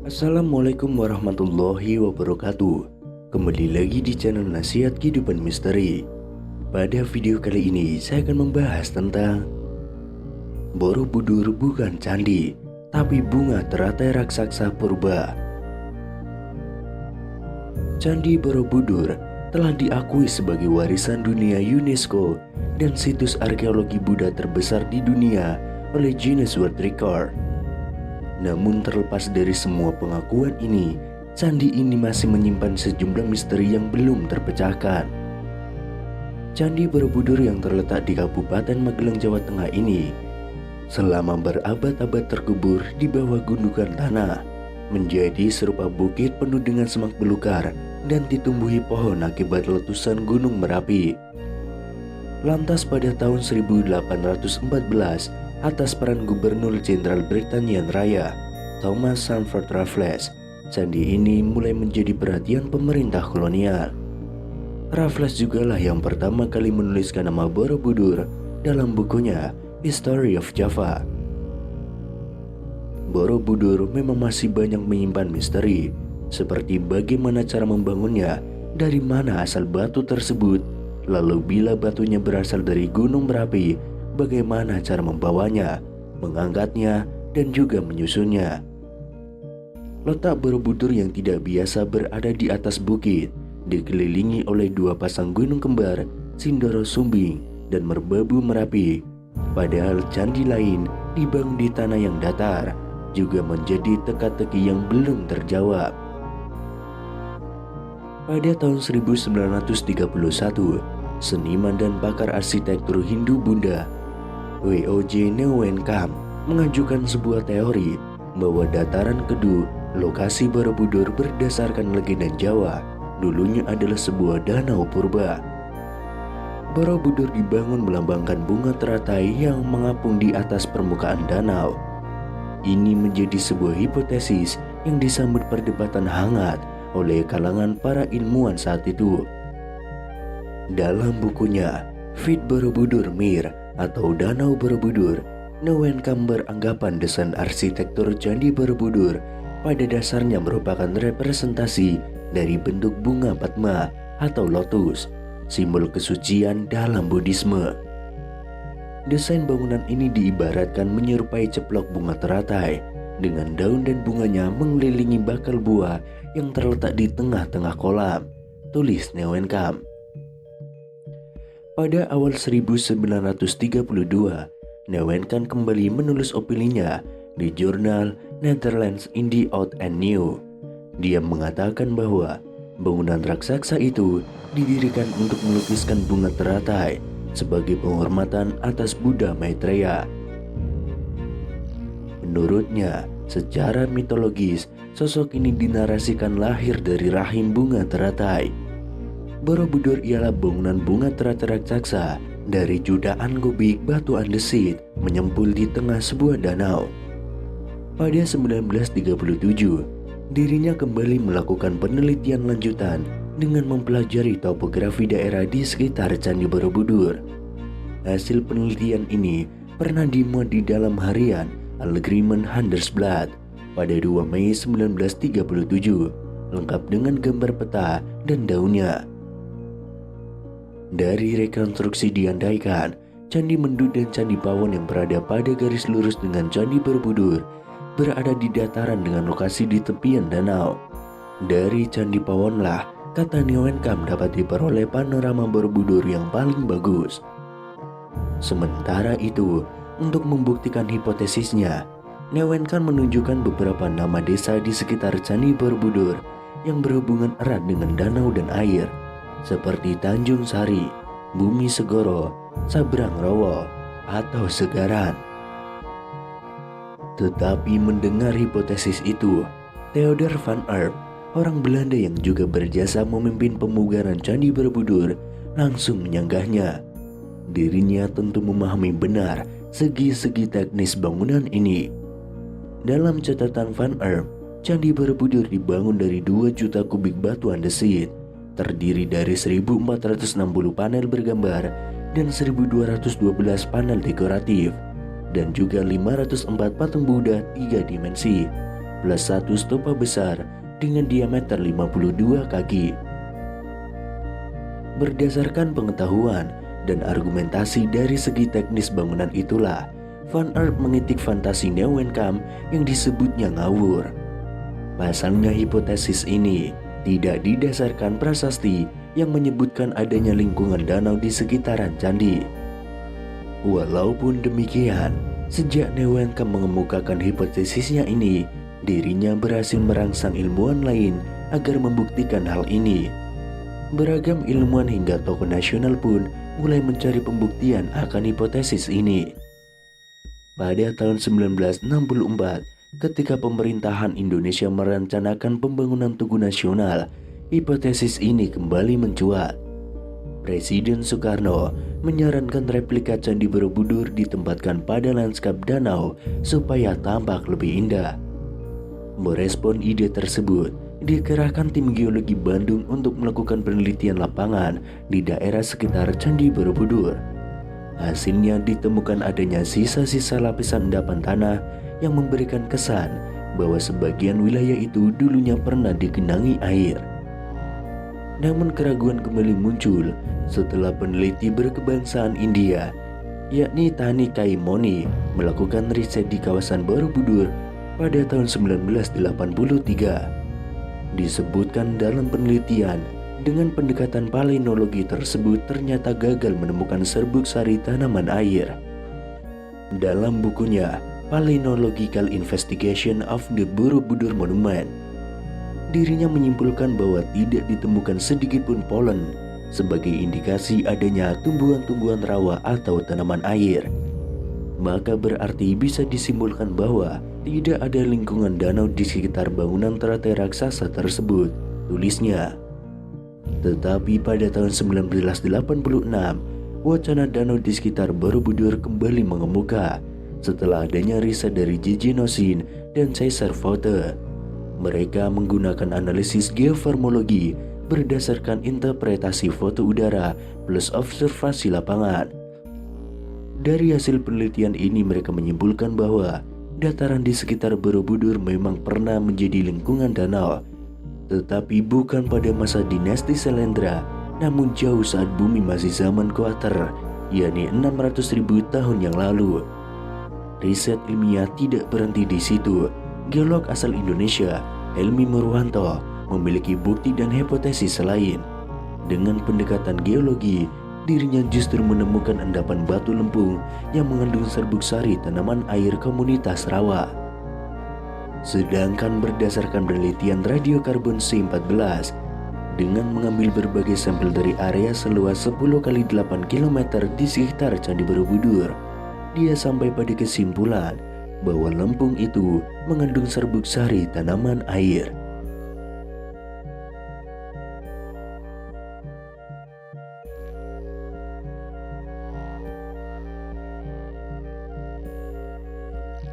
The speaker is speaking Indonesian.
Assalamualaikum warahmatullahi wabarakatuh. Kembali lagi di channel Nasihat Kehidupan Misteri. Pada video kali ini saya akan membahas tentang Borobudur bukan candi, tapi bunga teratai raksasa purba. Candi Borobudur telah diakui sebagai warisan dunia UNESCO dan situs arkeologi Buddha terbesar di dunia oleh Guinness World Record. Namun terlepas dari semua pengakuan ini, candi ini masih menyimpan sejumlah misteri yang belum terpecahkan. Candi Borobudur yang terletak di Kabupaten Magelang, Jawa Tengah ini selama berabad-abad terkubur di bawah gundukan tanah, menjadi serupa bukit penuh dengan semak belukar dan ditumbuhi pohon akibat letusan Gunung Merapi. Lantas pada tahun 1814, atas peran Gubernur Jenderal Britania Raya, Thomas Sandford Raffles, candi ini mulai menjadi perhatian pemerintah kolonial. Raffles jugalah yang pertama kali menuliskan nama Borobudur dalam bukunya History of Java. Borobudur memang masih banyak menyimpan misteri, seperti bagaimana cara membangunnya, dari mana asal batu tersebut, lalu bila batunya berasal dari Gunung Merapi, bagaimana cara membawanya, mengangkatnya, dan juga menyusunnya. Letak Borobudur yang tidak biasa berada di atas bukit, dikelilingi oleh dua pasang gunung kembar, Sindoro Sumbing dan Merbabu Merapi. Padahal candi lain dibangun di tanah yang datar, juga menjadi teka-teki yang belum terjawab. Pada tahun 1931, seniman dan pakar arsitektur Hindu Buddha W.O.J. Neowenkam mengajukan sebuah teori bahwa dataran Kedu, lokasi Borobudur berdasarkan legenda Jawa, dulunya adalah sebuah danau purba. Borobudur dibangun melambangkan bunga teratai yang mengapung di atas permukaan danau. Ini menjadi sebuah hipotesis yang disambut perdebatan hangat oleh kalangan para ilmuwan saat itu. Dalam bukunya Fit Borobudur Mir atau Danau Borobudur, Neowenkam beranggapan desain arsitektur Candi Borobudur pada dasarnya merupakan representasi dari bentuk bunga Padma atau lotus, simbol kesucian dalam Buddhisme. Desain bangunan ini diibaratkan menyerupai ceplok bunga teratai dengan daun dan bunganya mengelilingi bakal buah yang terletak di tengah-tengah kolam, tulis Neowenkam. Pada awal 1932, Neowenkam kembali menulis opininya di jurnal Netherlands in the Oud and New. Dia mengatakan bahwa bangunan raksasa itu didirikan untuk melukiskan bunga teratai sebagai penghormatan atas Buddha Maitreya. Menurutnya, secara mitologis, sosok ini dinarasikan lahir dari rahim bunga teratai. Borobudur ialah bangunan bunga teratai raksasa dari jutaan kubik batu andesit menyempul di tengah sebuah danau. Pada 1937, dirinya kembali melakukan penelitian lanjutan dengan mempelajari topografi daerah di sekitar Candi Borobudur. Hasil penelitian ini pernah dimuat di dalam harian Algemeen Handelsblad pada 2 Mei 1937, lengkap dengan gambar peta dan daunnya. Dari rekonstruksi diandaikan, Candi Mendut dan Candi Pawon yang berada pada garis lurus dengan Candi Borobudur berada di dataran dengan lokasi di tepian danau. Dari Candi Pawonlah, kata Neowenkam, dapat diperoleh panorama Borobudur yang paling bagus. Sementara itu, untuk membuktikan hipotesisnya, Neowenkam menunjukkan beberapa nama desa di sekitar Candi Borobudur yang berhubungan erat dengan danau dan air, seperti Tanjung Sari, Bumi Segoro, Sabrang Rowo, atau Segaran. Tetapi mendengar hipotesis itu, Theodor van Erp, orang Belanda yang juga berjasa memimpin pemugaran Candi Borobudur, langsung menyanggahnya. Dirinya tentu memahami benar segi-segi teknis bangunan ini. Dalam catatan van Erp, Candi Borobudur dibangun dari 2 juta kubik batu andesit, terdiri dari 1460 panel bergambar dan 1212 panel dekoratif, dan juga 504 patung Buddha 3 dimensi plus satu stupa besar dengan diameter 52 kaki. Berdasarkan pengetahuan dan argumentasi dari segi teknis bangunan itulah, Van Earth mengitik fantasi Neuwenkamp yang disebutnya ngawur. Pasalnya hipotesis ini tidak didasarkan prasasti yang menyebutkan adanya lingkungan danau di sekitaran candi. Walaupun demikian, sejak Neuwenkamp mengemukakan hipotesisnya ini, dirinya berhasil merangsang ilmuwan lain agar membuktikan hal ini. Beragam ilmuwan hingga tokoh nasional pun mulai mencari pembuktian akan hipotesis ini. Pada tahun 1964, ketika pemerintahan Indonesia merencanakan pembangunan Tugu Nasional, hipotesis ini kembali mencuat. Presiden Soekarno menyarankan replika Candi Borobudur ditempatkan pada lanskap danau supaya tampak lebih indah. Merespon ide tersebut, dikerahkan tim geologi Bandung untuk melakukan penelitian lapangan di daerah sekitar Candi Borobudur. Hasilnya ditemukan adanya sisa-sisa lapisan endapan tanah yang memberikan kesan bahwa sebagian wilayah itu dulunya pernah digenangi air. Namun keraguan kembali muncul setelah peneliti berkebangsaan India, yakni Thani Kaimoni, melakukan riset di kawasan Borobudur pada tahun 1983. Disebutkan dalam penelitian, dengan pendekatan palynologi tersebut ternyata gagal menemukan serbuk sari tanaman air. Dalam bukunya Palynological Investigation of the Borobudur Monument, dirinya menyimpulkan bahwa tidak ditemukan sedikitpun polen sebagai indikasi adanya tumbuhan-tumbuhan rawa atau tanaman air. Maka berarti bisa disimpulkan bahwa tidak ada lingkungan danau di sekitar bangunan teratai raksasa tersebut, tulisnya. Tetapi pada tahun 1986, wacana danau di sekitar Borobudur kembali mengemuka setelah adanya riset dari J.J. Nosin dan Cesar Voute. Mereka menggunakan analisis geoformologi berdasarkan interpretasi foto udara plus observasi lapangan. Dari hasil penelitian ini mereka menyimpulkan bahwa dataran di sekitar Borobudur memang pernah menjadi lingkungan danau, tetapi bukan pada masa dinasti Selendra, namun jauh saat bumi masih zaman Kuater, yakni 600.000 tahun yang lalu. Riset ilmiah tidak berhenti di situ. Geolog asal Indonesia, Helmi Murwanto, memiliki bukti dan hipotesis lain. Dengan pendekatan geologi, dirinya justru menemukan endapan batu lempung yang mengandung serbuk sari tanaman air komunitas rawa. Sedangkan berdasarkan penelitian radiokarbon C14, dengan mengambil berbagai sampel dari area seluas 10 x 8 km di sekitar Candi Borobudur, dia sampai pada kesimpulan bahwa lempung itu mengandung serbuk sari tanaman air.